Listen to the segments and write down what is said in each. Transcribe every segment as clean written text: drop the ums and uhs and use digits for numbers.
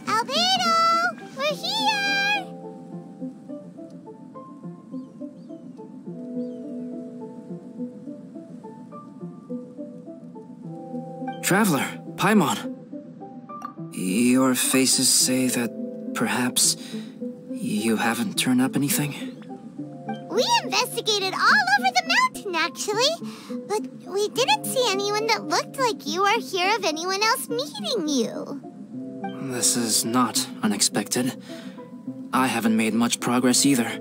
Albedo! We're here! Traveler, Paimon. Your faces say that perhaps you haven't turned up anything? We investigated all over the mountain, actually. But we didn't see anyone that looked like you or hear of anyone else meeting you. This is not unexpected. I haven't made much progress either.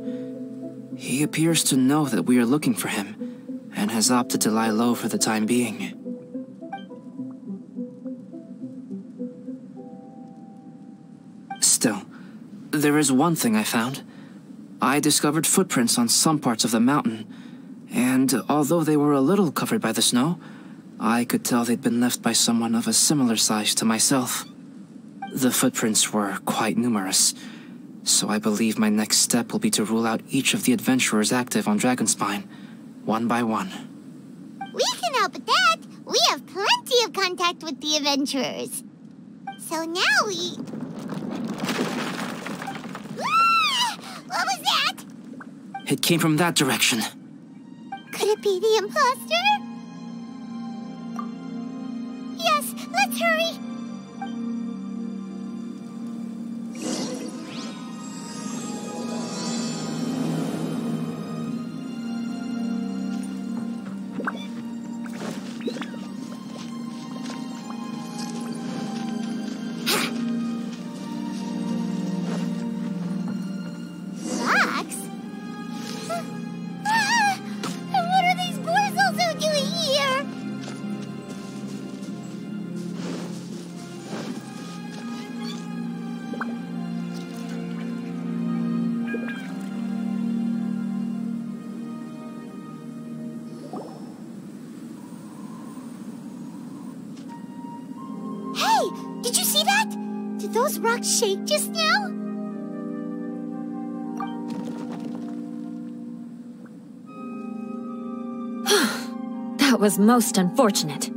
He appears to know that we are looking for him, and has opted to lie low for the time being. Still, there is one thing I found. I discovered footprints on some parts of the mountain, and although they were a little covered by the snow, I could tell they'd been left by someone of a similar size to myself. The footprints were quite numerous, so I believe my next step will be to rule out each of the adventurers active on Dragonspine, one by one. We can help with that. We have plenty of contact with the adventurers. So now we... Ah! What was that? It came from that direction. Could it be the imposter? Yes, let's hurry. Did you see that? Did those rocks shake just now? That was most unfortunate.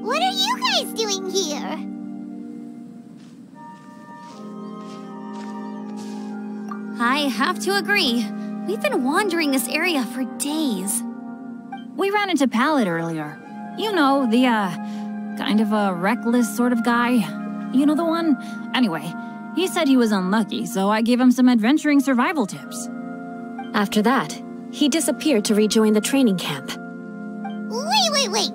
What are you guys doing here? I have to agree. We've been wandering this area for days. We ran into Pallet earlier. You know, the, kind of a reckless sort of guy. You know the one? Anyway, he said he was unlucky, so I gave him some adventuring survival tips. After that, he disappeared to rejoin the training camp. Wait.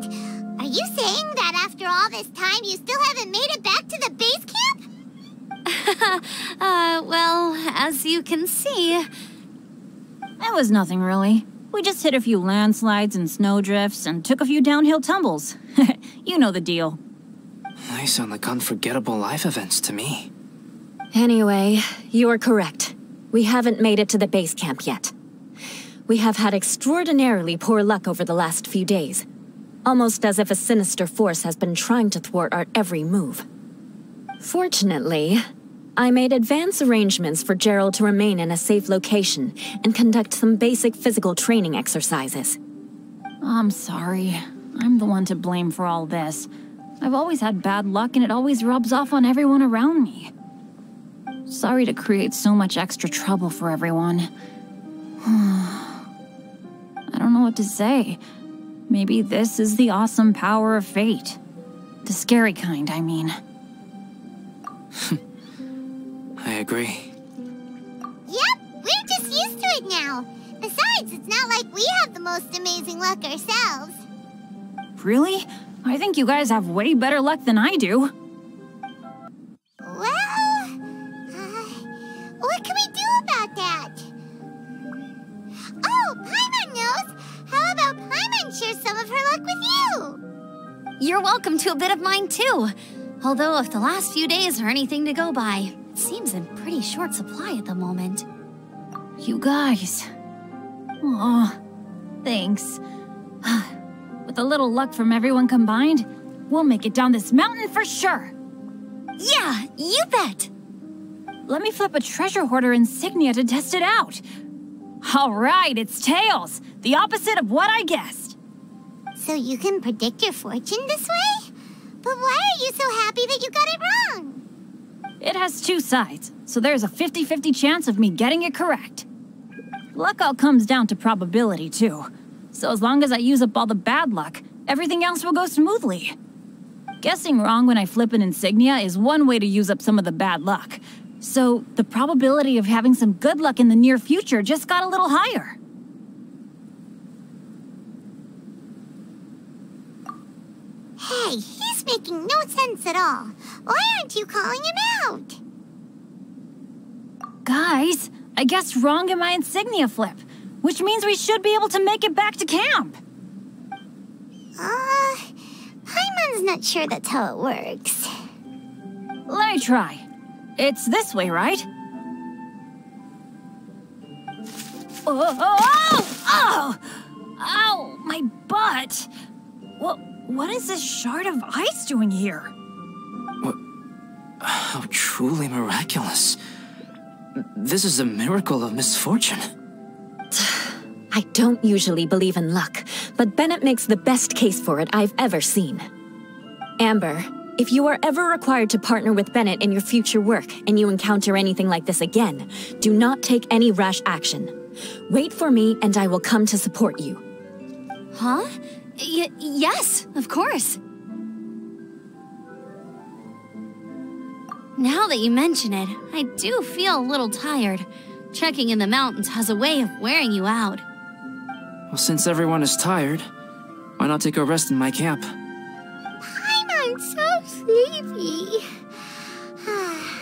Are you saying that after all this time you still haven't made it back to the base camp? Well, as you can see... It was nothing really. We just hit a few landslides and snowdrifts and took a few downhill tumbles. You know the deal. They sound like unforgettable life events to me. Anyway, you are correct. We haven't made it to the base camp yet. We have had extraordinarily poor luck over the last few days. Almost as if a sinister force has been trying to thwart our every move. Fortunately, I made advance arrangements for Gerald to remain in a safe location and conduct some basic physical training exercises. I'm sorry. I'm the one to blame for all this. I've always had bad luck and it always rubs off on everyone around me. Sorry to create so much extra trouble for everyone. I don't know what to say. Maybe this is the awesome power of fate. The scary kind, I mean. I agree. Yep, we're just used to it now. Besides, it's not like we have the most amazing luck ourselves. Really? I think you guys have way better luck than I do. Well, what can we do about that? Oh, Paimon knows! How about Paimon share some of her luck with you? You're welcome to a bit of mine too. Although if the last few days are anything to go by, it seems in pretty short supply at the moment. You guys. Aw, thanks. With a little luck from everyone combined, we'll make it down this mountain for sure. Yeah, you bet. Let me flip a treasure hoarder insignia to test it out. All right, it's tails. The opposite of what I guessed. So you can predict your fortune this way? But why are you so happy that you got it wrong? It has two sides, so there's a 50-50 chance of me getting it correct. Luck all comes down to probability, too. So as long as I use up all the bad luck, everything else will go smoothly. Guessing wrong when I flip an insignia is one way to use up some of the bad luck. So the probability of having some good luck in the near future just got a little higher. Hey, he's making no sense at all. Why aren't you calling him out? Guys, I guessed wrong in my insignia flip, which means we should be able to make it back to camp. Paimon's not sure that's how it works. Let me try. It's this way, right? Oh! Ow, my butt! What is this shard of ice doing here? What? How truly miraculous. This is a miracle of misfortune. I don't usually believe in luck, but Bennett makes the best case for it I've ever seen. Amber, if you are ever required to partner with Bennett in your future work and you encounter anything like this again, do not take any rash action. Wait for me and I will come to support you. Huh? Yes, of course. Now that you mention it, I do feel a little tired. Trekking in the mountains has a way of wearing you out. Well, since everyone is tired, why not take a rest in my camp? Paimon's so sleepy.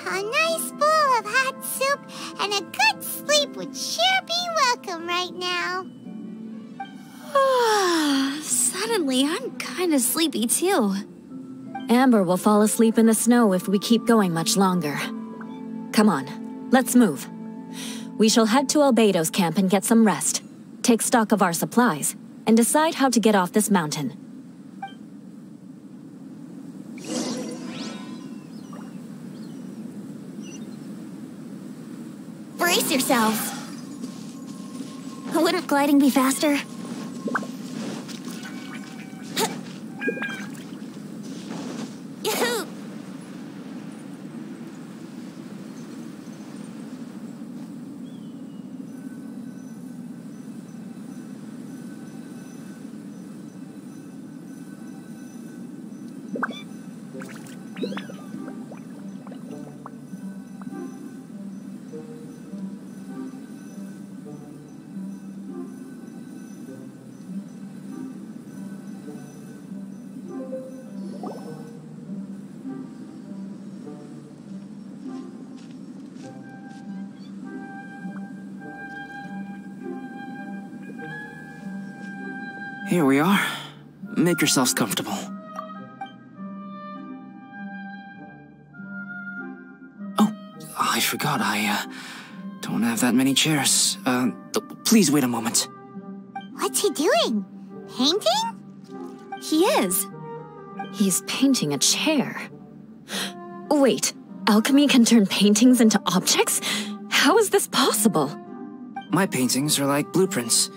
A nice bowl of hot soup and a good sleep would sure be welcome right now. Suddenly, I'm kind of sleepy too. Amber will fall asleep in the snow if we keep going much longer. Come on, let's move. We shall head to Albedo's camp and get some rest, take stock of our supplies, and decide how to get off this mountain. Brace yourselves. Wouldn't gliding be faster? Yahoo! Here we are. Make yourselves comfortable. Oh, I forgot. I don't have that many chairs. Please wait a moment. What's he doing? Painting? He is. He's painting a chair. Wait, alchemy can turn paintings into objects? How is this possible? My paintings are like blueprints.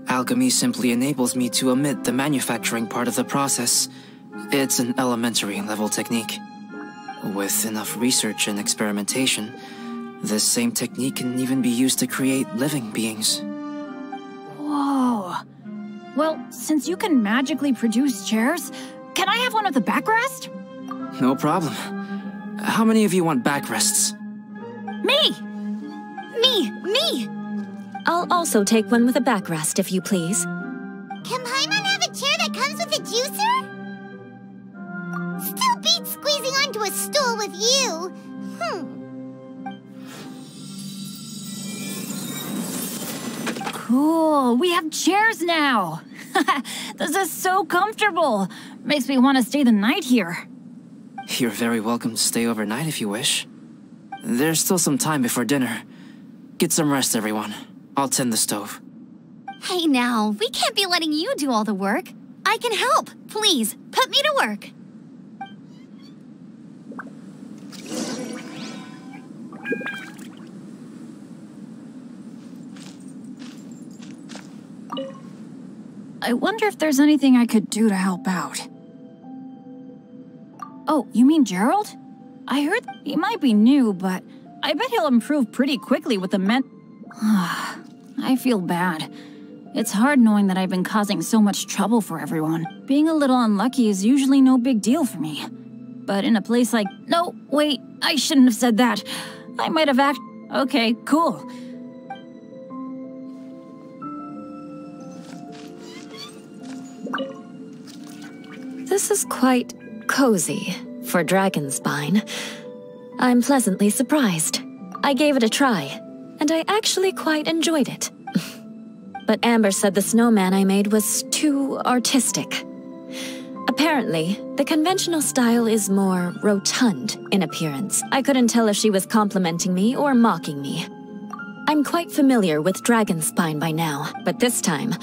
Alchemy simply enables me to omit the manufacturing part of the process. It's an elementary level technique. With enough research and experimentation, this same technique can even be used to create living beings. Whoa. Well, since you can magically produce chairs, can I have one with a backrest? No problem. How many of you want backrests? Me! Me! I'll also take one with a backrest, if you please. Can Paimon have a chair that comes with a juicer? Still beats squeezing onto a stool with you. Cool, we have chairs now. This is so comfortable. Makes me want to stay the night here. You're very welcome to stay overnight if you wish. There's still some time before dinner. Get some rest, everyone. I'll tend the stove. Hey now, we can't be letting you do all the work. I can help. Please, put me to work. I wonder if there's anything I could do to help out. Oh, you mean Gerald? I heard he might be new, but I bet he'll improve pretty quickly with the I feel bad. It's hard knowing that I've been causing so much trouble for everyone. Being a little unlucky is usually no big deal for me. But in a place like... No, wait, I shouldn't have said that. I might have Okay, cool. This is quite cozy for Dragonspine. I'm pleasantly surprised. I gave it a try, and I actually quite enjoyed it. But Amber said the snowman I made was too artistic. Apparently, the conventional style is more rotund in appearance. I couldn't tell if she was complimenting me or mocking me. I'm quite familiar with Dragonspine by now, but this time,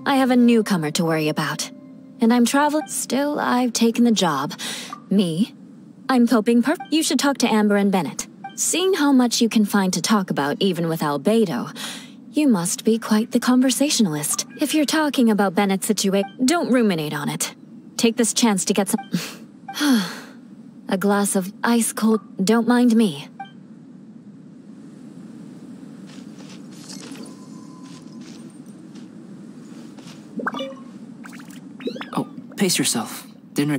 I have a newcomer to worry about. And I'm traveling. Still, I've taken the job. Me? I'm coping You should talk to Amber and Bennett. Seeing how much you can find to talk about even with Albedo, you must be quite the conversationalist. If you're talking about Bennett's situation, don't ruminate on it. Take this chance to get some... a glass of ice cold... Don't mind me. Oh, pace yourself. Dinner...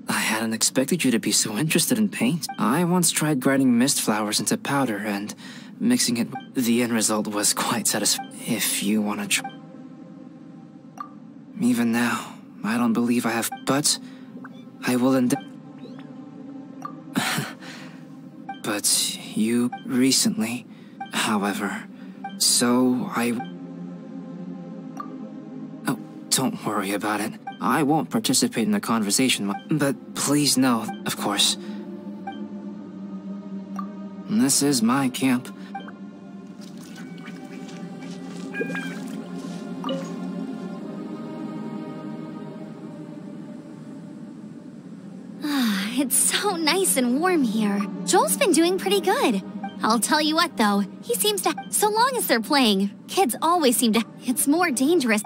I hadn't expected you to be so interested in paint. I once tried grinding mist flowers into powder and mixing it. The end result was quite satisfying. If you want to try... Even now, I don't believe I have... But I will But you recently, however, so I... Oh, don't worry about it. I won't participate in the conversation, but please know, of course, this is my camp. It's so nice and warm here. Joel's been doing pretty good. I'll tell you what, though. He seems to... So long as they're playing, kids always seem to... It's more dangerous.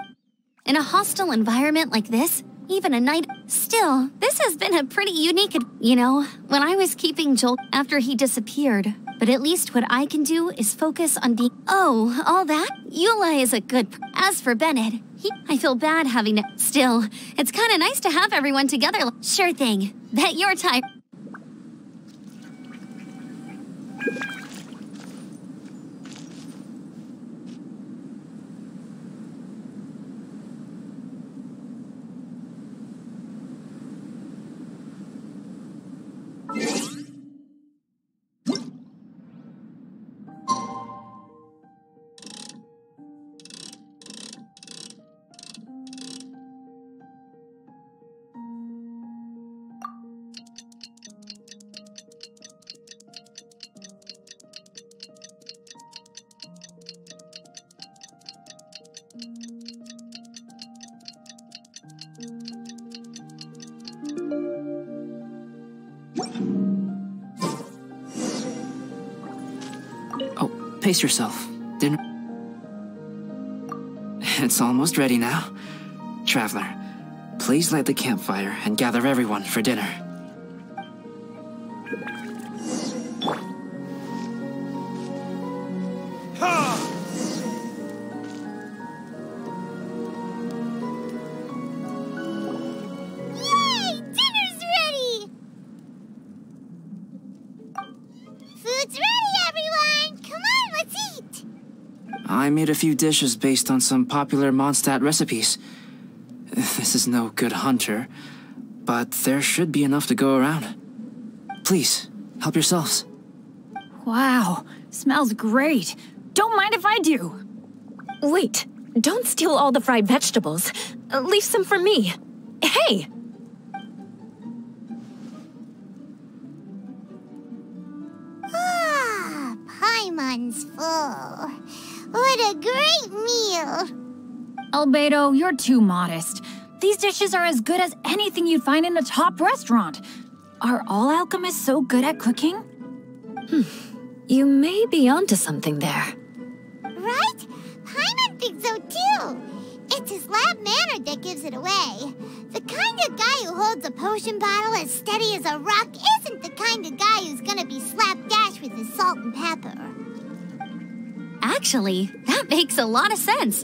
In a hostile environment like this, even a night... Still, this has been a pretty unique... You know, when I was keeping Joel after he disappeared. But at least what I can do is focus on being... Oh, all that? Eula is a good... As for Bennett, I feel bad having to... Still, it's kind of nice to have everyone together. Sure thing. Bet your time... Oh, pace yourself. Dinner... It's almost ready now. Traveler, please light the campfire and gather everyone for dinner. Yay! Dinner's ready! Food's ready, everyone! Come on, let's eat! I made a few dishes based on some popular Mondstadt recipes. This is no good hunter, but there should be enough to go around. Please, help yourselves. Wow, smells great. Don't mind if I do. Wait, don't steal all the fried vegetables. Leave some for me. Hey! Ah, Paimon's full. What a great meal! Albedo, you're too modest. These dishes are as good as anything you'd find in a top restaurant. Are all alchemists so good at cooking? You may be onto something there. Right? thinks so too. It's his lab manner that gives it away. The kind of guy who who holds a potion bottle as steady as a rock isn't the kind of guy who's gonna be slapdash with his salt and pepper. Actually, that makes a lot of sense.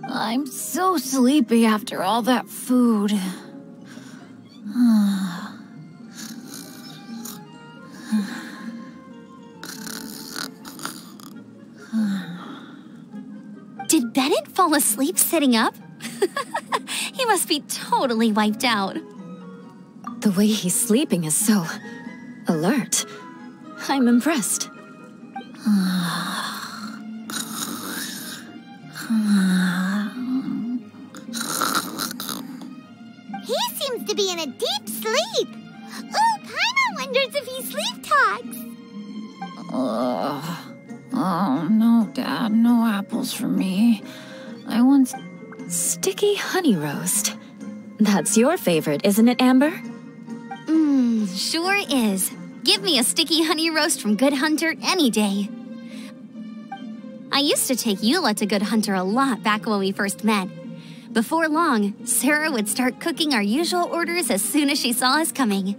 I'm so sleepy after all that food. Did Bennett fall asleep sitting up? He must be totally wiped out. The way he's sleeping is so alert. I'm impressed. He seems to be in a deep sleep. Ooh, Paimon wonders if he sleep talks. Oh, no, Dad. No apples for me. I want Sticky honey roast. That's your favorite, isn't it, Amber? Sure is. Give me a sticky honey roast from Good Hunter any day. I used to take Eula to Good Hunter a lot back when we first met. Before long, Sarah would start cooking our usual orders as soon as she saw us coming.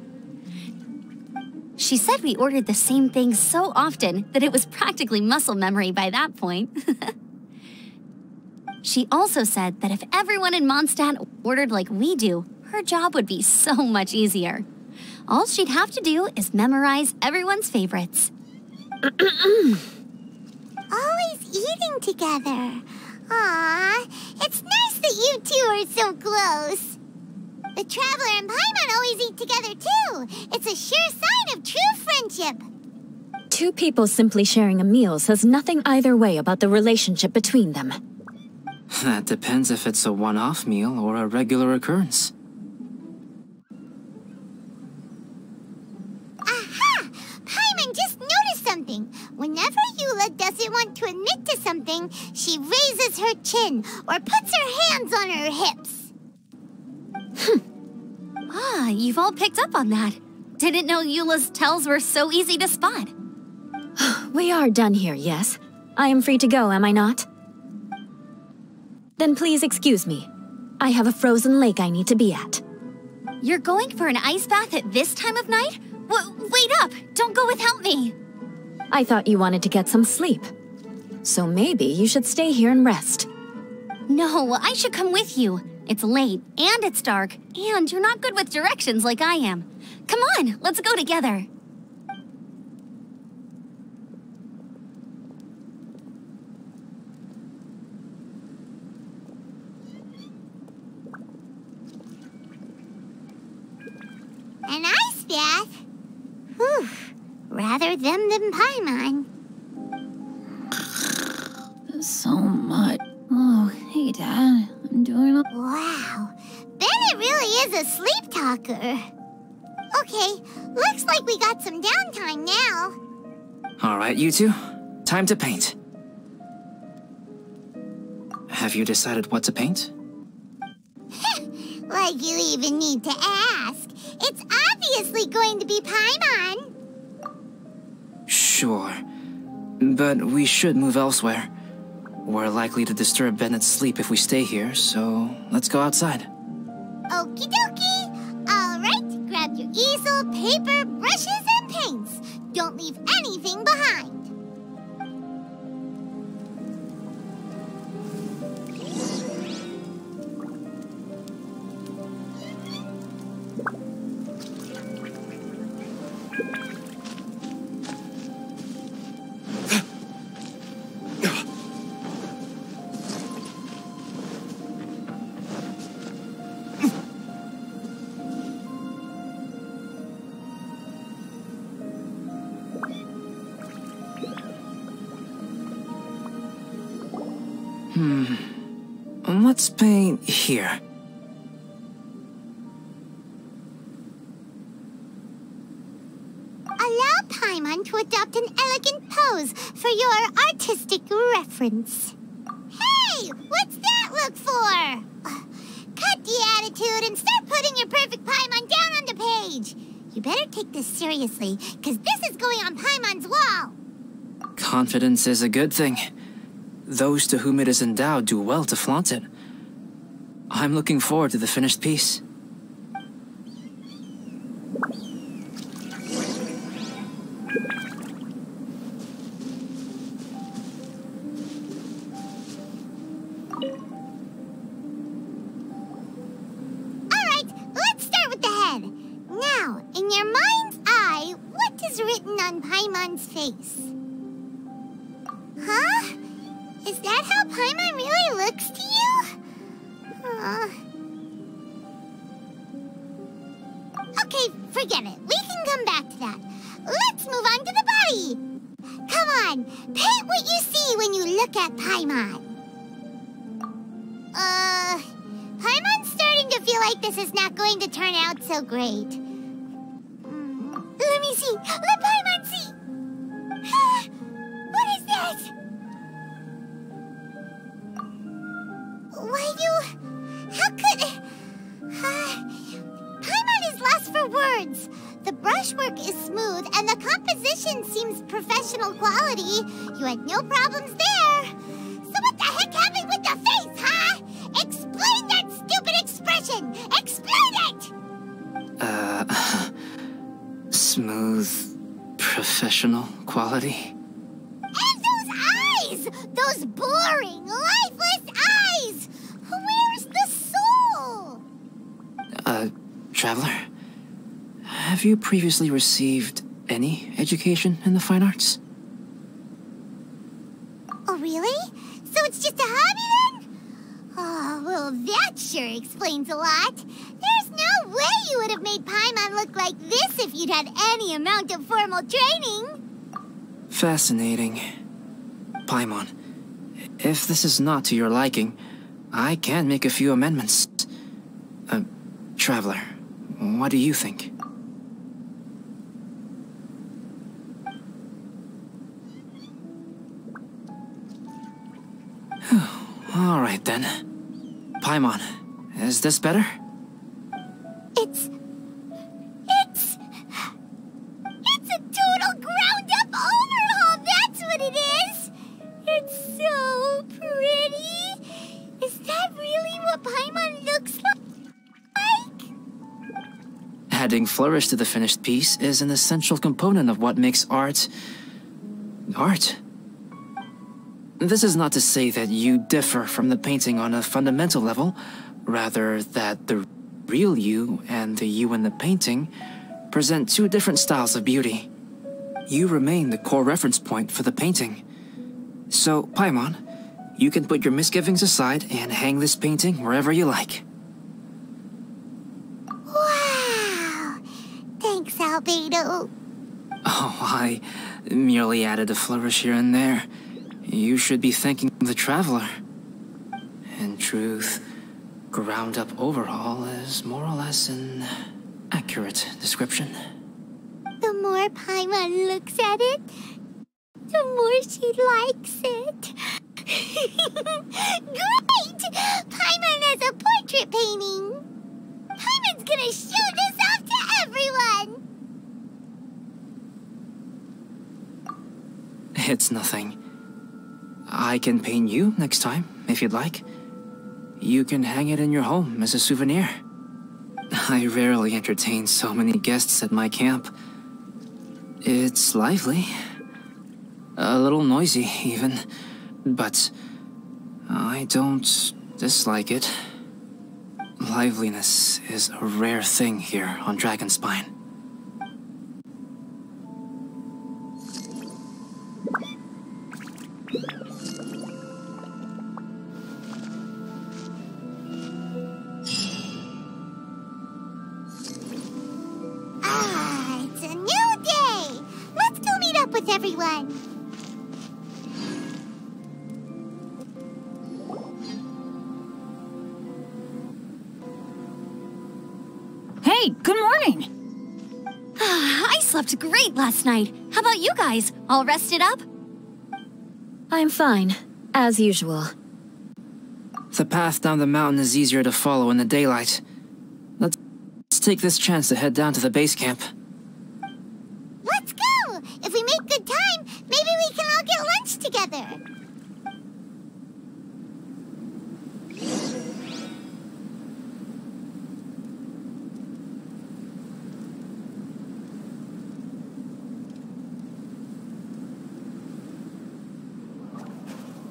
She said we ordered the same thing so often that it was practically muscle memory by that point. She also said that if everyone in Mondstadt ordered like we do, her job would be so much easier. All she'd have to do is memorize everyone's favorites. Always eating together. Aww, it's nice that you two are so close. The Traveler and Paimon always eat together too. It's a sure sign of true friendship. Two people simply sharing a meal says nothing either way about the relationship between them. That depends if it's a one-off meal or a regular occurrence. Aha! Paimon just noticed something. Whenever Eula doesn't want to admit to something, she raises her chin or puts her hands on her hips. Ah, you've all picked up on that. Didn't know Eula's tells were so easy to spot. We are done here, yes? I am free to go, am I not? Then please excuse me. I have a frozen lake I need to be at. You're going for an ice bath at this time of night? Wait up! Don't go without me! I thought you wanted to get some sleep. So maybe you should stay here and rest. No, I should come with you. It's late, and it's dark, and you're not good with directions like I am. Come on, let's go together. An ice bath? Whew, rather them than Paimon. so much. Oh, hey, Dad. I'm doing all... Wow, Bennett really is a sleep talker. Okay, looks like we got some downtime now. All right, you two. Time to paint. Have you decided what to paint? Like you even need to ask. It's obviously going to be Paimon. Sure. But we should move elsewhere. We're likely to disturb Bennett's sleep if we stay here, so let's go outside. Okie dokie. All right, grab your easel, paper, brushes, and paints. Don't leave anything behind. Let's paint here. Allow Paimon to adopt an elegant pose for your artistic reference. Hey, what's that look for? Cut the attitude and start putting your perfect Paimon down on the page. You better take this seriously, because this is going on Paimon's wall. Confidence is a good thing. Those to whom it is endowed do well to flaunt it. I'm looking forward to the finished piece. Alright, let's start with the head. Now, in your mind's eye, what is written on Paimon's face? Huh? Is that how Paimon really looks to you? Okay, forget it. We can come back to that. Let's move on to the body. Come on, paint what you see when you look at Paimon. Paimon's starting to feel like this is not going to turn out so great. Let me see. Let Paimon see. What is that? How could... Paimon is lost for words. The brushwork is smooth, and the composition seems professional quality. You had no problems there. So what the heck happened with the face, huh? Explain that stupid expression! Explain it! Smooth, professional quality. And those eyes! Those boring, lifeless eyes! Where's the soul? Traveler, have you previously received any education in the fine arts? Oh, really? So it's just a hobby then? Oh, well, that sure explains a lot. There's no way you would have made Paimon look like this if you'd had any amount of formal training. Fascinating. Paimon, if this is not to your liking, I can make a few amendments. Traveler, what do you think? All right then. Paimon, is this better? It's a total ground-up overhaul, that's what it is! It's so pretty! Is that really what Paimon looks like? Adding flourish to the finished piece is an essential component of what makes art... art. This is not to say that you differ from the painting on a fundamental level, rather that the real you and the you in the painting present two different styles of beauty. You remain the core reference point for the painting. So, Paimon, you can put your misgivings aside and hang this painting wherever you like. Wow! Thanks, Albedo. Oh, I merely added a flourish here and there. You should be thanking the Traveler. In truth, ground-up overhaul is more or less an accurate description. The more Paimon looks at it, the more she likes it. Great! Paimon has a portrait painting. Paimon's gonna show this off to everyone. It's nothing. I can paint you next time, if you'd like. You can hang it in your home as a souvenir. I rarely entertain so many guests at my camp. It's lively. A little noisy, even. But I don't dislike it. Liveliness is a rare thing here on Dragonspine. It's a new day. Let's go meet up with everyone. Hey, good morning! I slept great last night. How about you guys? All rested up? I'm fine, as usual. The path down the mountain is easier to follow in the daylight. Let's take this chance to head down to the base camp. Let's go. If we make good time, maybe we can all get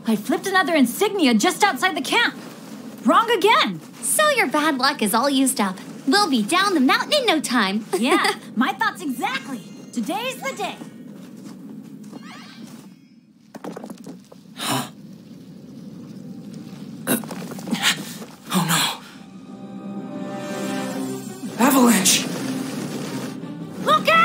I flipped another insignia just outside the camp. Wrong again. So your bad luck is all used up. We'll be down the mountain in no time. Yeah, my thoughts exactly. Today's the day. Huh? Oh no. Avalanche! Look out!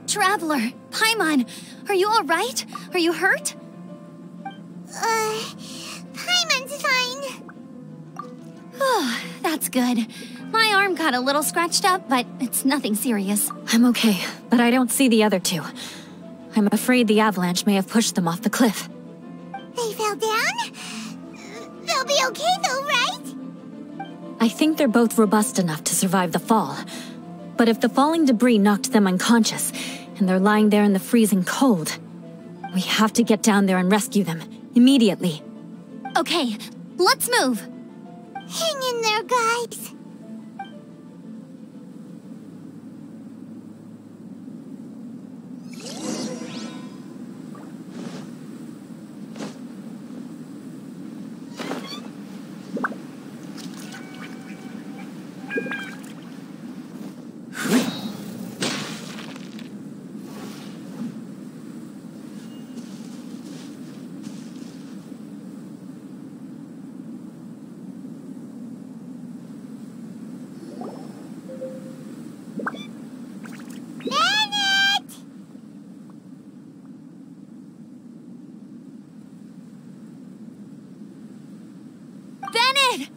Traveler, Paimon, are you all right? Are you hurt? Paimon's fine. Oh, that's good. My arm got a little scratched up, but it's nothing serious. I'm okay, but I don't see the other two. I'm afraid the avalanche may have pushed them off the cliff. They fell down? They'll be okay though, right? I think they're both robust enough to survive the fall. But if the falling debris knocked them unconscious, and they're lying there in the freezing cold, we have to get down there and rescue them, immediately. Okay, let's move. Hang in there, guys.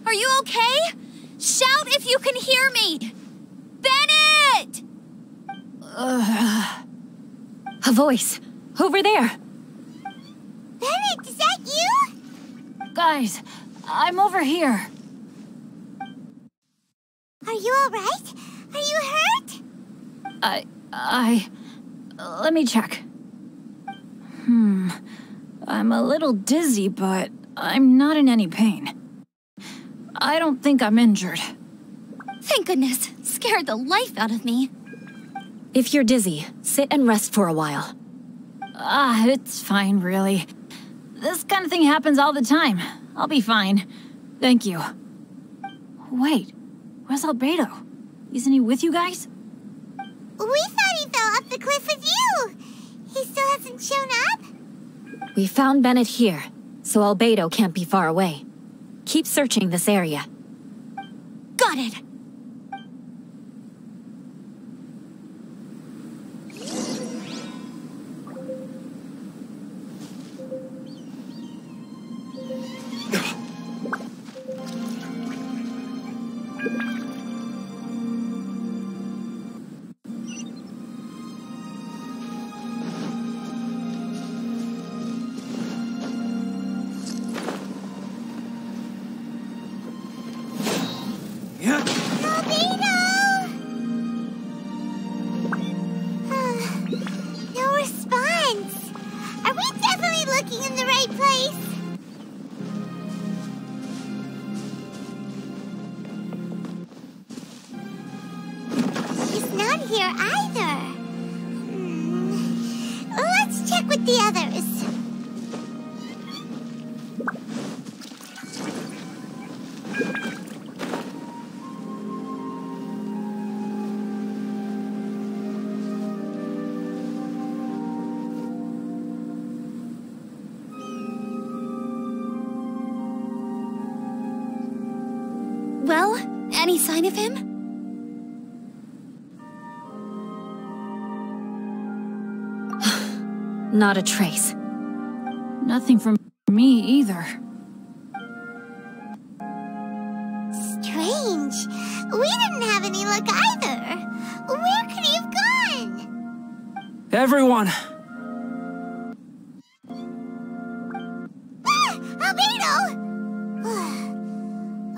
Are you okay? Shout if you can hear me! Bennett! A voice. Over there. Bennett, is that you? Guys, I'm over here. Are you alright? Are you hurt? Let me check. I'm a little dizzy, but I'm not in any pain. I don't think I'm injured. Thank goodness. Scared the life out of me. If you're dizzy, sit and rest for a while. It's fine, really. This kind of thing happens all the time. I'll be fine. Thank you. Wait, where's Albedo? Isn't he with you guys? We thought he fell off the cliff with you. He still hasn't shown up? We found Bennett here, so Albedo can't be far away. Keep searching this area. Got it! Well, any sign of him? Not a trace. Nothing from me either. Strange. We didn't have any luck either. Where could he have gone? Everyone! Albedo!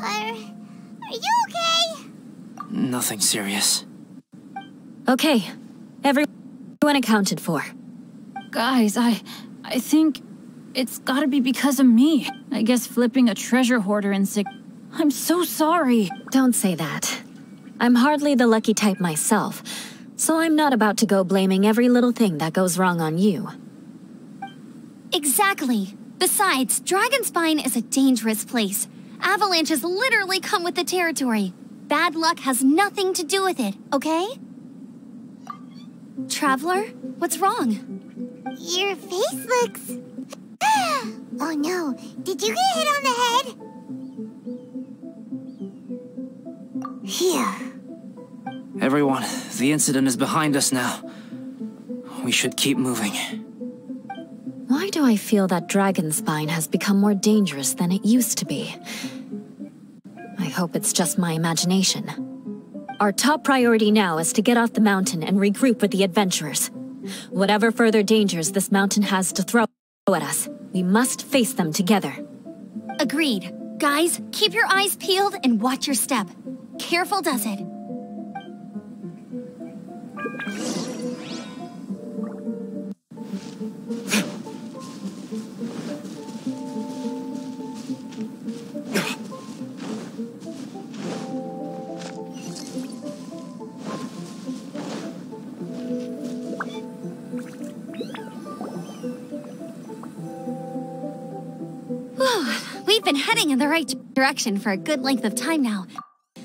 Are you okay? Nothing serious. Okay, everyone accounted for. Guys, I think it's gotta be because of me. I guess flipping a treasure hoarder in sick. I'm so sorry. Don't say that. I'm hardly the lucky type myself, so I'm not about to go blaming every little thing that goes wrong on you. Exactly. Besides, Dragonspine is a dangerous place. Avalanches literally come with the territory. Bad luck has nothing to do with it, okay? Traveler, what's wrong? Your face looks... Oh no, did you get hit on the head? Here. Everyone, the incident is behind us now. We should keep moving. Why do I feel that Dragonspine has become more dangerous than it used to be? I hope it's just my imagination. Our top priority now is to get off the mountain and regroup with the adventurers. Whatever further dangers this mountain has to throw at us, we must face them together. Agreed. Guys, keep your eyes peeled and watch your step. Careful does it. We've been heading in the right direction for a good length of time now.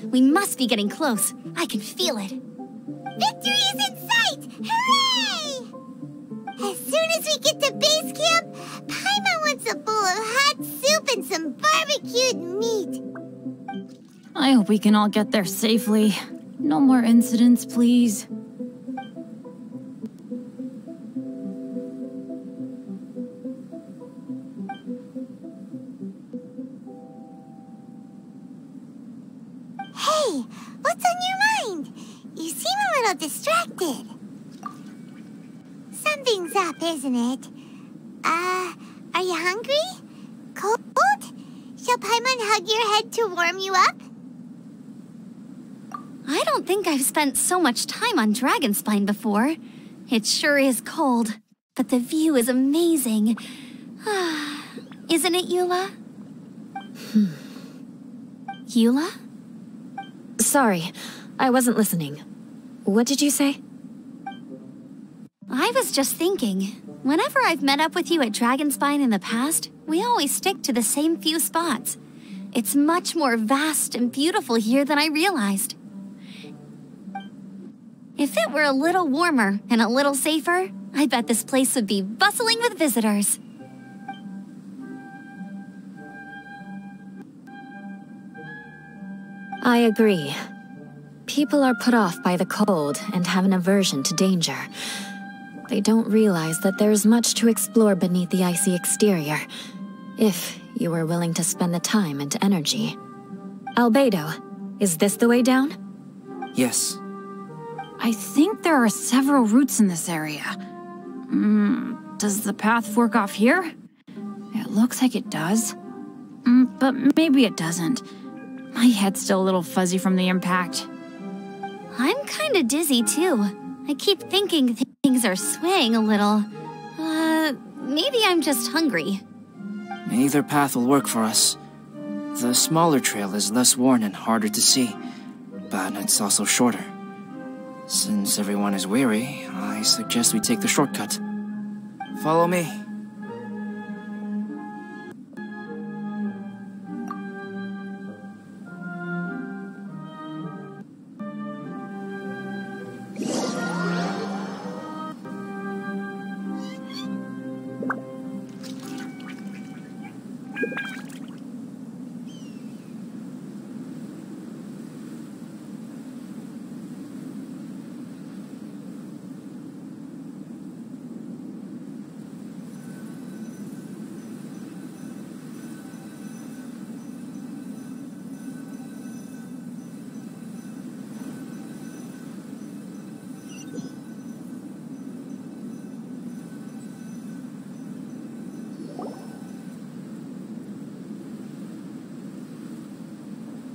We must be getting close. I can feel it. Victory is in sight! Hooray! As soon as we get to base camp, Paimon wants a bowl of hot soup and some barbecued meat. I hope we can all get there safely. No more incidents, please. Hey, what's on your mind? You seem a little distracted. Something's up, isn't it? Are you hungry? Cold? Shall Paimon hug your head to warm you up? I don't think I've spent so much time on Dragonspine before. It sure is cold, but the view is amazing. Isn't it, Eula? Eula? Sorry, I wasn't listening. What did you say? I was just thinking, whenever I've met up with you at Dragonspine in the past, we always stick to the same few spots. It's much more vast and beautiful here than I realized. If it were a little warmer and a little safer, I bet this place would be bustling with visitors. I agree. People are put off by the cold and have an aversion to danger. They don't realize that there's much to explore beneath the icy exterior, if you were willing to spend the time and energy. Albedo, is this the way down? Yes. I think there are several routes in this area. Does the path fork off here? It looks like it does. But maybe it doesn't. My head's still a little fuzzy from the impact. I'm kinda dizzy too. I keep thinking things are swaying a little. Maybe I'm just hungry. Either path will work for us. The smaller trail is less worn and harder to see, but it's also shorter. Since everyone is weary, I suggest we take the shortcut. Follow me.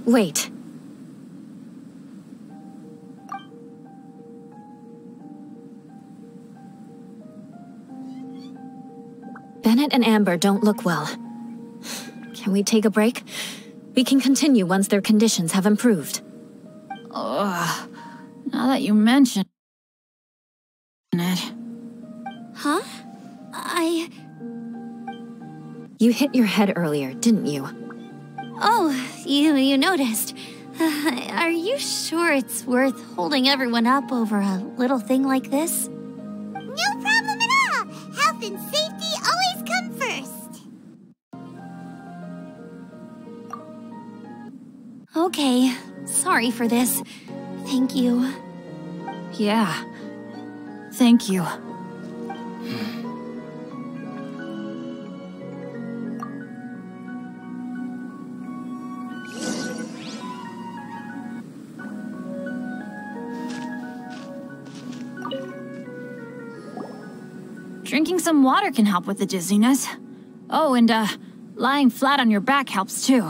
Wait. Bennett and Amber don't look well. Can we take a break? We can continue once their conditions have improved. Ugh. Now that you mention it. Huh? You hit your head earlier, didn't you? Oh, you noticed. Are you sure it's worth holding everyone up over a little thing like this? No problem at all. Health and safety always come first. Okay, sorry for this. Thank you. Yeah. Thank you. Drinking some water can help with the dizziness. Oh, and lying flat on your back helps too.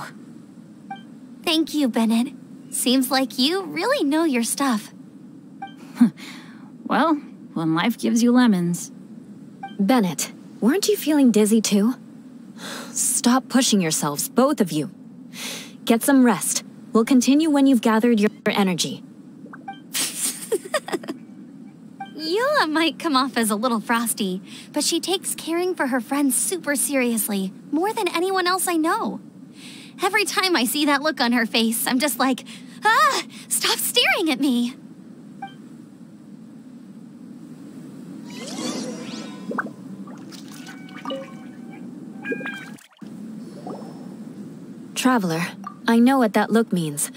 Thank you, Bennett. Seems like you really know your stuff. Well, when life gives you lemons. Bennett, weren't you feeling dizzy too? Stop pushing yourselves, both of you. Get some rest. We'll continue when you've gathered your energy. Eula might come off as a little frosty, but she takes caring for her friends super seriously, more than anyone else I know. Every time I see that look on her face, I'm just like, ah, stop staring at me. Traveler, I know what that look means.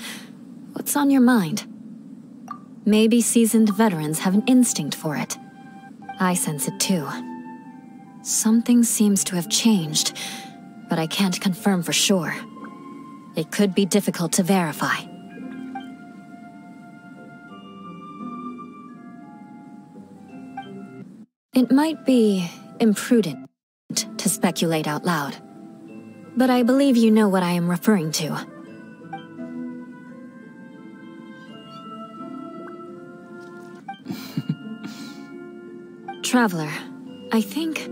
What's on your mind? Maybe seasoned veterans have an instinct for it. I sense it too. Something seems to have changed, but I can't confirm for sure. It could be difficult to verify. It might be imprudent to speculate out loud, but I believe you know what I am referring to. Traveler, I think...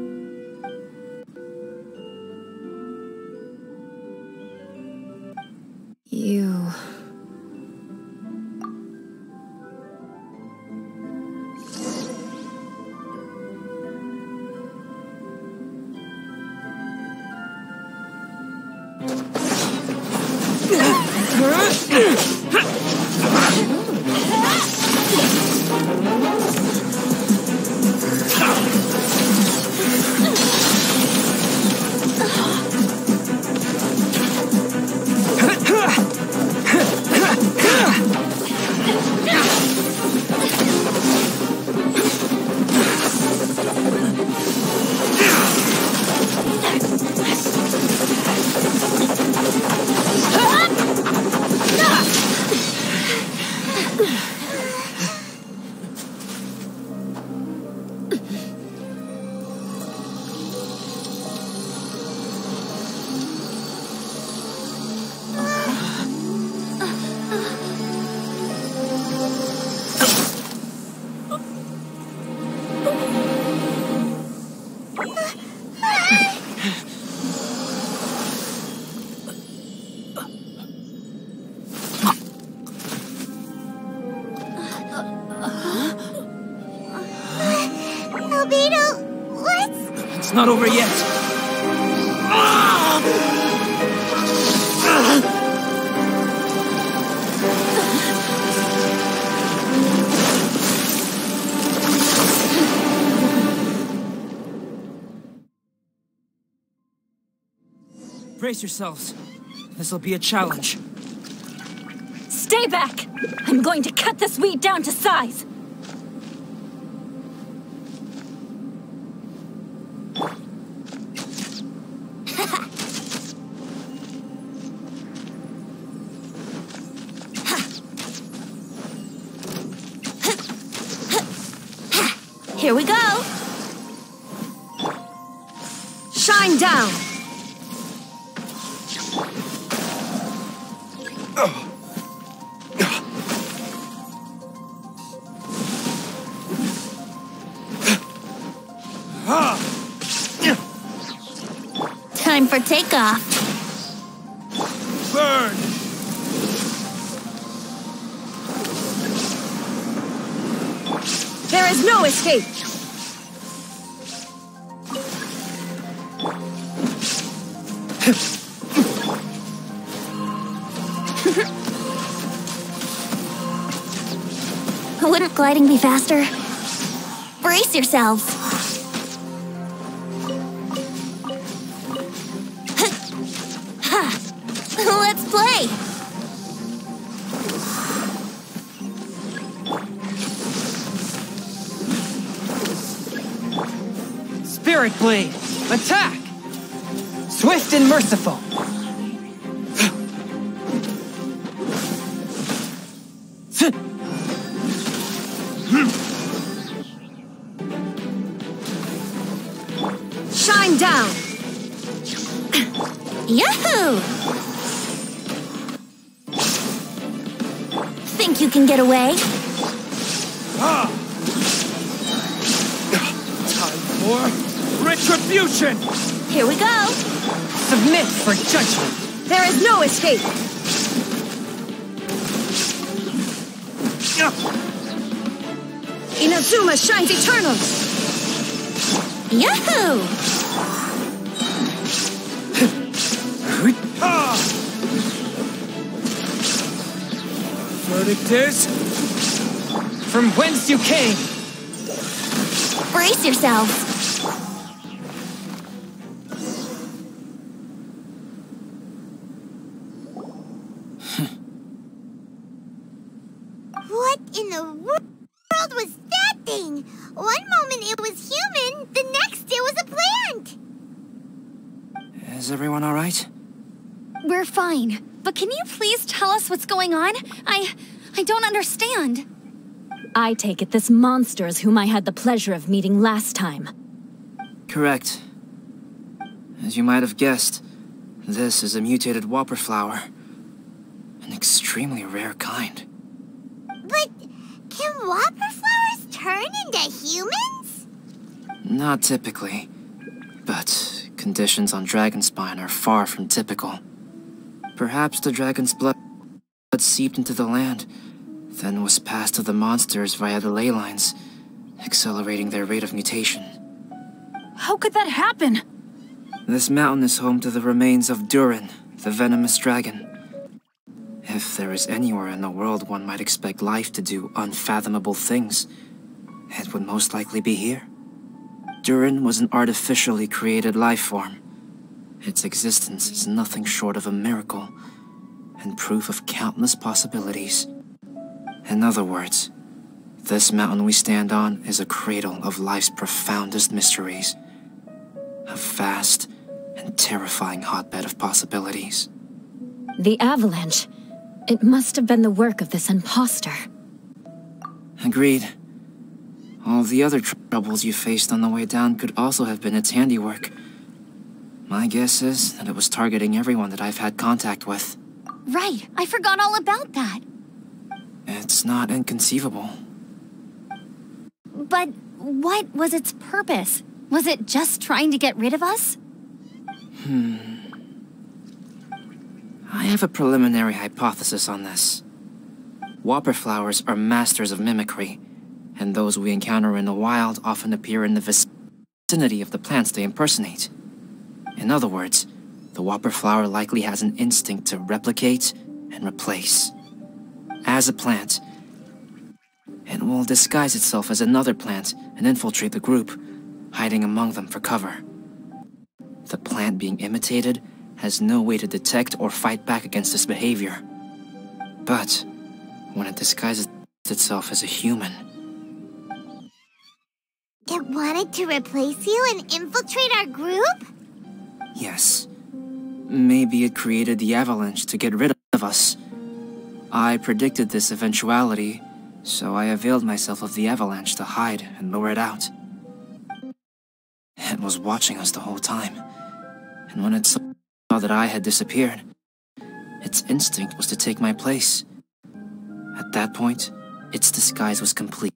you... Albedo, what's... It's not over yet. Brace yourselves. This'll be a challenge. Stay back! I'm going to cut this weed down to size! Here we go! Shine down! Time for takeoff. Burn! There is no escape! Wouldn't gliding be faster? Brace yourselves. Let's play! Spirit Blade! Attack! Swift and merciful! Shine down! Yahoo! Think you can get away? Time for retribution! Here we go! Submit for judgment! There is no escape! Inazuma shines eternal! Yahoo! Verdict is... From whence you came! Brace yourselves! What in the world was that thing? One moment it was human, the next it was a plant! Is everyone all right? We're fine. But can you please tell us what's going on? I don't understand. I take it this monster is whom I had the pleasure of meeting last time. Correct. As you might have guessed, this is a mutated whopper flower. An extremely rare kind. But can whopper flowers turn into humans? Not typically, but conditions on Dragonspine are far from typical. Perhaps the dragon's blood seeped into the land, then was passed to the monsters via the ley lines, accelerating their rate of mutation. How could that happen? This mountain is home to the remains of Durin, the venomous dragon. If there is anywhere in the world one might expect life to do unfathomable things, it would most likely be here. Durin was an artificially created life form. Its existence is nothing short of a miracle, and proof of countless possibilities. In other words, this mountain we stand on is a cradle of life's profoundest mysteries. A vast and terrifying hotbed of possibilities. The avalanche. It must have been the work of this imposter. Agreed. All the other troubles you faced on the way down could also have been its handiwork. My guess is that it was targeting everyone that I've had contact with. Right, I forgot all about that. It's not inconceivable. But what was its purpose? Was it just trying to get rid of us? I have a preliminary hypothesis on this. Whopper flowers are masters of mimicry, and those we encounter in the wild often appear in the vicinity of the plants they impersonate. In other words, the whopper flower likely has an instinct to replicate and replace. As a plant, it will disguise itself as another plant and infiltrate the group, hiding among them for cover. The plant being imitated has no way to detect or fight back against this behavior. But when it disguises itself as a human... It wanted to replace you and infiltrate our group? Yes. Maybe it created the avalanche to get rid of us. I predicted this eventuality, so I availed myself of the avalanche to hide and lure it out. It was watching us the whole time, and when it saw that I had disappeared, its instinct was to take my place. At that point, its disguise was complete,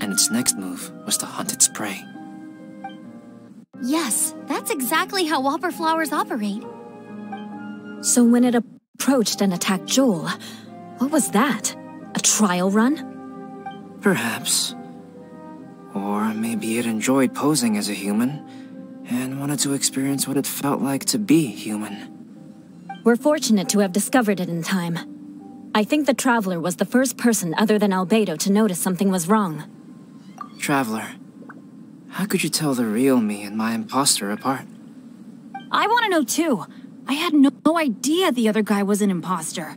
and its next move was to hunt its prey. Yes, that's exactly how whopper flowers operate. So when it approached and attacked Joel, what was that? A trial run? Perhaps. Or maybe it enjoyed posing as a human, and wanted to experience what it felt like to be human. We're fortunate to have discovered it in time. I think the Traveler was the first person other than Albedo to notice something was wrong. Traveler, how could you tell the real me and my imposter apart? I want to know too. I had no idea the other guy was an imposter.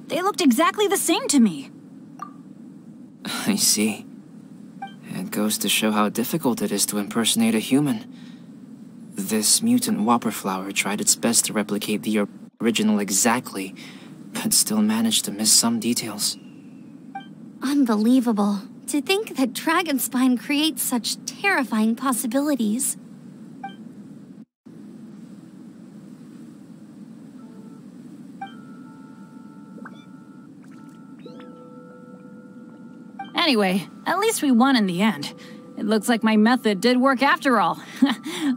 They looked exactly the same to me. I see. It goes to show how difficult it is to impersonate a human. This mutant whopper flower tried its best to replicate the original exactly, but still managed to miss some details. Unbelievable. To think that Dragonspine creates such terrifying possibilities. Anyway, at least we won in the end. It looks like my method did work after all.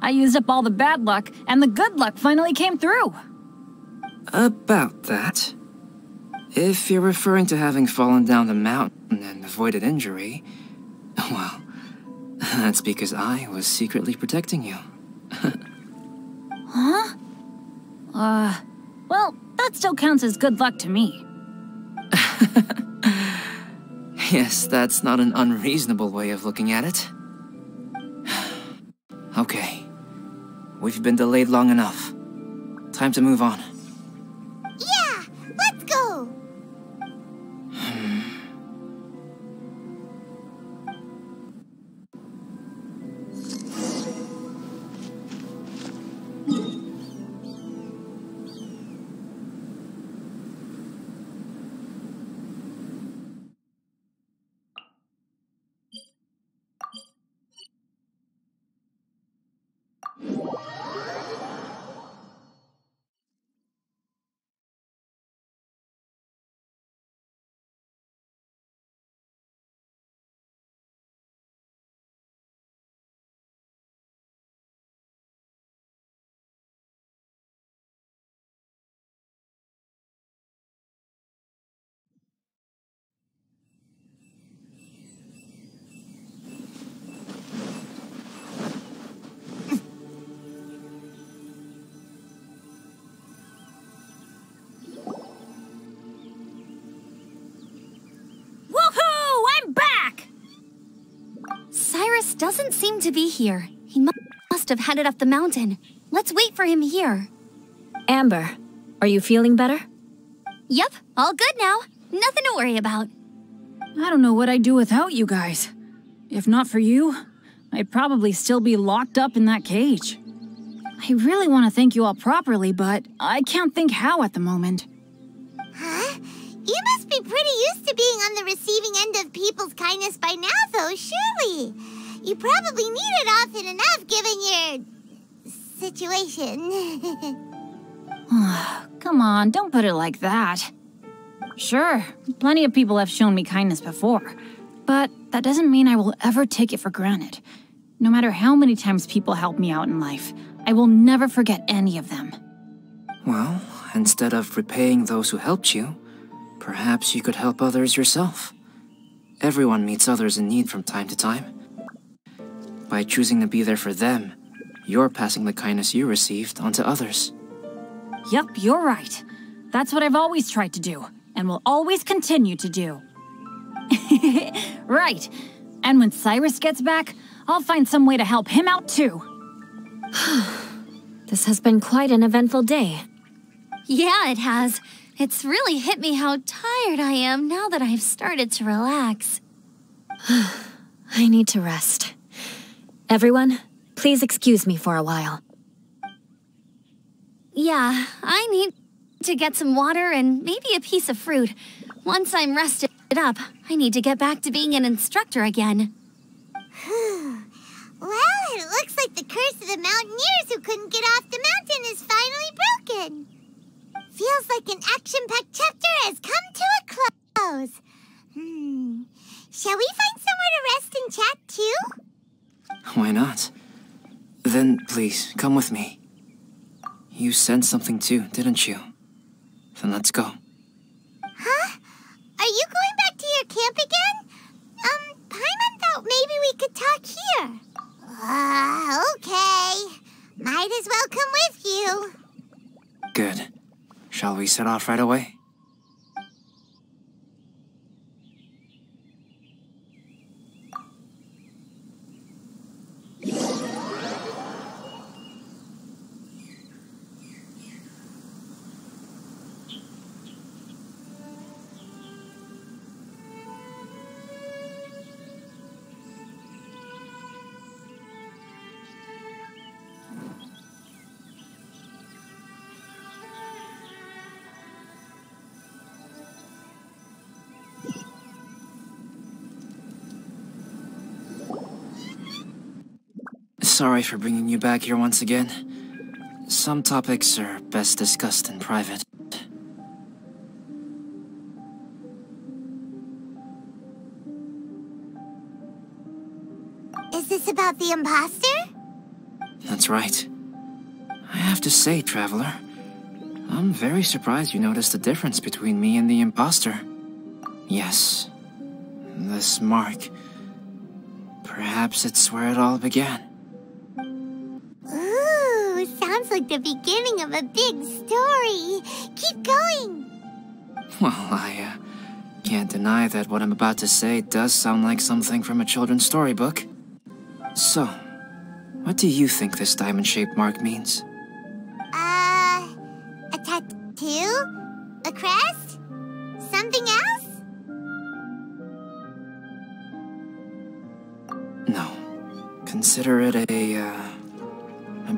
I used up all the bad luck, and the good luck finally came through. About that. If you're referring to having fallen down the mountain and avoided injury, well, that's because I was secretly protecting you. Huh? Well, that still counts as good luck to me. Yes, that's not an unreasonable way of looking at it. Okay. We've been delayed long enough. Time to move on. Yeah, let's go! Cyrus doesn't seem to be here. He must have headed up the mountain. Let's wait for him here. Amber, are you feeling better? Yep, all good now. Nothing to worry about. I don't know what I'd do without you guys. If not for you, I'd probably still be locked up in that cage. I really want to thank you all properly, but I can't think how at the moment. Huh? You must be pretty used to being on the receiving end of people's kindness by now, though, surely. You probably need it often enough, given your situation. Come on, don't put it like that. Sure, plenty of people have shown me kindness before, but that doesn't mean I will ever take it for granted. No matter how many times people help me out in life, I will never forget any of them. Well, instead of repaying those who helped you, perhaps you could help others yourself. Everyone meets others in need from time to time. By choosing to be there for them, you're passing the kindness you received on to others. Yep, you're right. That's what I've always tried to do, and will always continue to do. Right. And when Cyrus gets back, I'll find some way to help him out too. This has been quite an eventful day. Yeah, it has. It's really hit me how tired I am now that I've started to relax. I need to rest. Everyone, please excuse me for a while. Yeah, I need to get some water and maybe a piece of fruit. Once I'm rested up, I need to get back to being an instructor again. Well, it looks like the curse of the mountaineers who couldn't get off the mountain is finally broken. Feels like an action-packed chapter has come to a close. Shall we find somewhere to rest and chat too? Why not? Then please, come with me. You sensed something too, didn't you? Then let's go. Huh? Are you going back to your camp again? Paimon thought maybe we could talk here. Okay. Might as well come with you. Good. Shall we set off right away? Sorry for bringing you back here once again. Some topics are best discussed in private. Is this about the imposter? That's right. I have to say, Traveler, I'm very surprised you noticed the difference between me and the imposter. Yes, this mark. Perhaps it's where it all began. Ooh, sounds like the beginning of a big story. Keep going. Well, I can't deny that what I'm about to say does sound like something from a children's storybook. So, what do you think this diamond-shaped mark means? A tattoo? A crest? Something else? No. Consider it a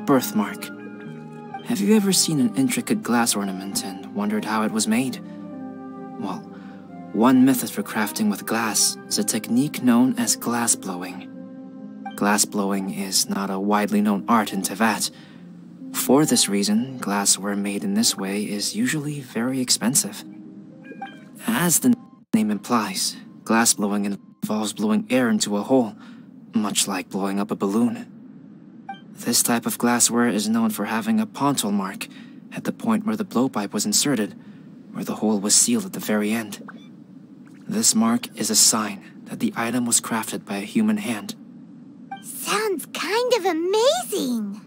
birthmark. Have you ever seen an intricate glass ornament and wondered how it was made? Well, one method for crafting with glass is a technique known as glass blowing. Glass blowing is not a widely known art in Teyvat. For this reason, glassware made in this way is usually very expensive. As the name implies, glass blowing involves blowing air into a hole, much like blowing up a balloon. This type of glassware is known for having a pontal mark at the point where the blowpipe was inserted, where the hole was sealed at the very end. This mark is a sign that the item was crafted by a human hand. Sounds kind of amazing.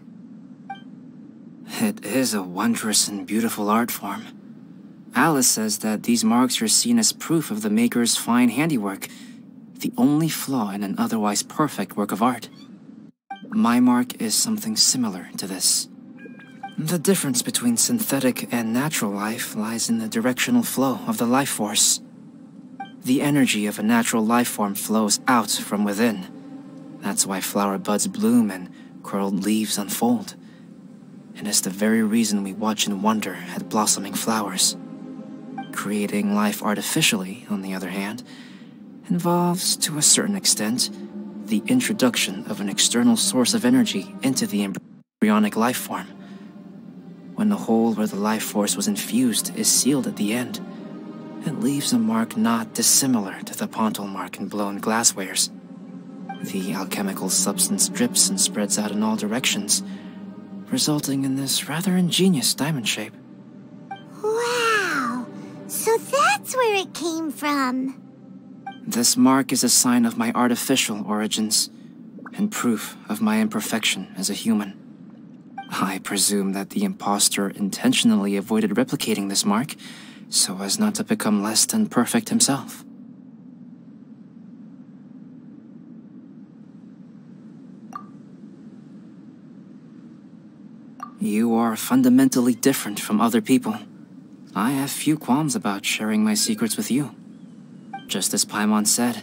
It is a wondrous and beautiful art form. Alice says that these marks are seen as proof of the maker's fine handiwork, the only flaw in an otherwise perfect work of art. My mark is something similar to this. The difference between synthetic and natural life lies in the directional flow of the life force. The energy of a natural life form flows out from within. That's why flower buds bloom and curled leaves unfold. And it's the very reason we watch and wonder at blossoming flowers. Creating life artificially, on the other hand, involves, to a certain extent, the introduction of an external source of energy into the embryonic life form. When the hole where the life force was infused is sealed at the end, it leaves a mark not dissimilar to the pontal mark in blown glasswares. The alchemical substance drips and spreads out in all directions, resulting in this rather ingenious diamond shape. Wow! So that's where it came from. This mark is a sign of my artificial origins, and proof of my imperfection as a human. I presume that the impostor intentionally avoided replicating this mark, so as not to become less than perfect himself. You are fundamentally different from other people. I have few qualms about sharing my secrets with you. Just as Paimon said,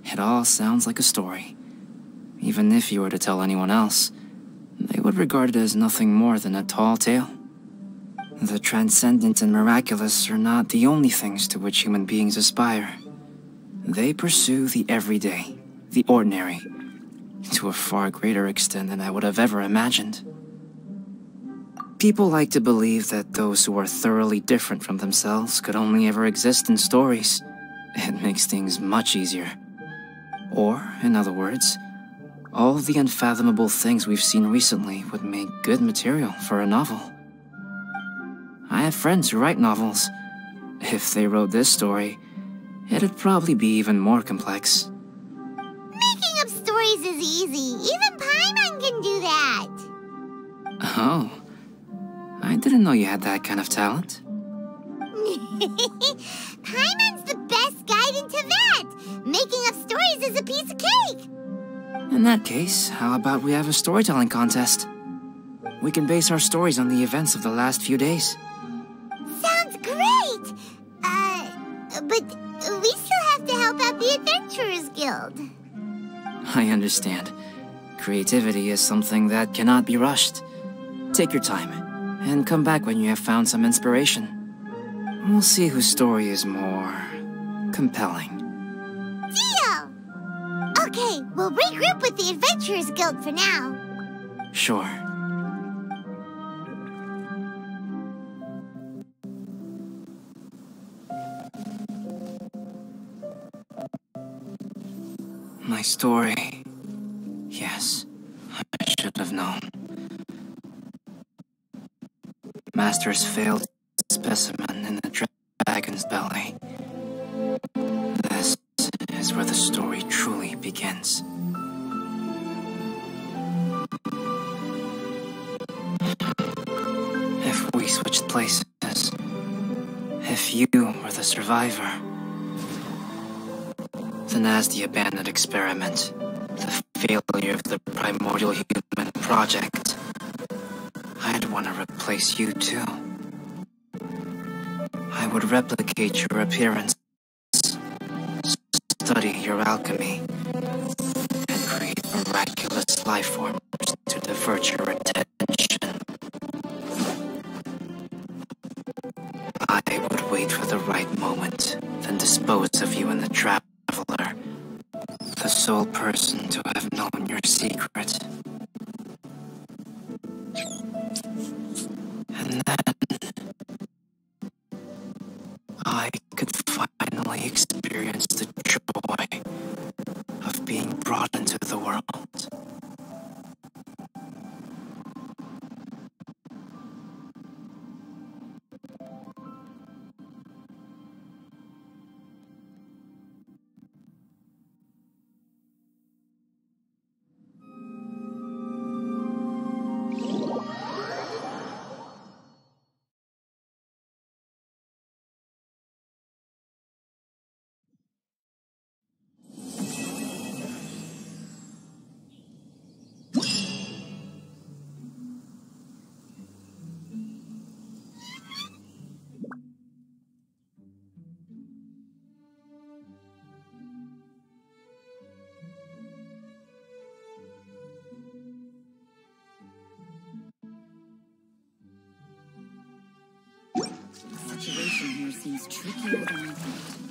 it all sounds like a story. Even if you were to tell anyone else, they would regard it as nothing more than a tall tale. The transcendent and miraculous are not the only things to which human beings aspire. They pursue the everyday, the ordinary, to a far greater extent than I would have ever imagined. People like to believe that those who are thoroughly different from themselves could only ever exist in stories. It makes things much easier. Or, in other words, all the unfathomable things we've seen recently would make good material for a novel. I have friends who write novels. If they wrote this story, it'd probably be even more complex. Making up stories is easy. Even Paimon can do that. Oh. I didn't know you had that kind of talent. Paimon's the best guide into that. Making up stories is a piece of cake. In that case, how about we have a storytelling contest? We can base our stories on the events of the last few days. Sounds great! But we still have to help out the Adventurers Guild. I understand. Creativity is something that cannot be rushed. Take your time, and come back when you have found some inspiration. We'll see whose story is more compelling. Deal! Okay, we'll regroup with the Adventurers Guild for now. Sure. My story. Yes, I should have known. Master's failed specimen in the dragon's belly. This is where the story truly begins. If we switched places, if you were the survivor, then as the abandoned experiment, the failure of the primordial human project, I'd want to replace you too. I would replicate your appearance, study your alchemy, and create miraculous life forms to divert your attention. I would wait for the right moment, then dispose of you in the Traveler, the sole person to have known your secret. And then I could finally experience the joy of being brought into the world. The situation here seems trickier than I thought.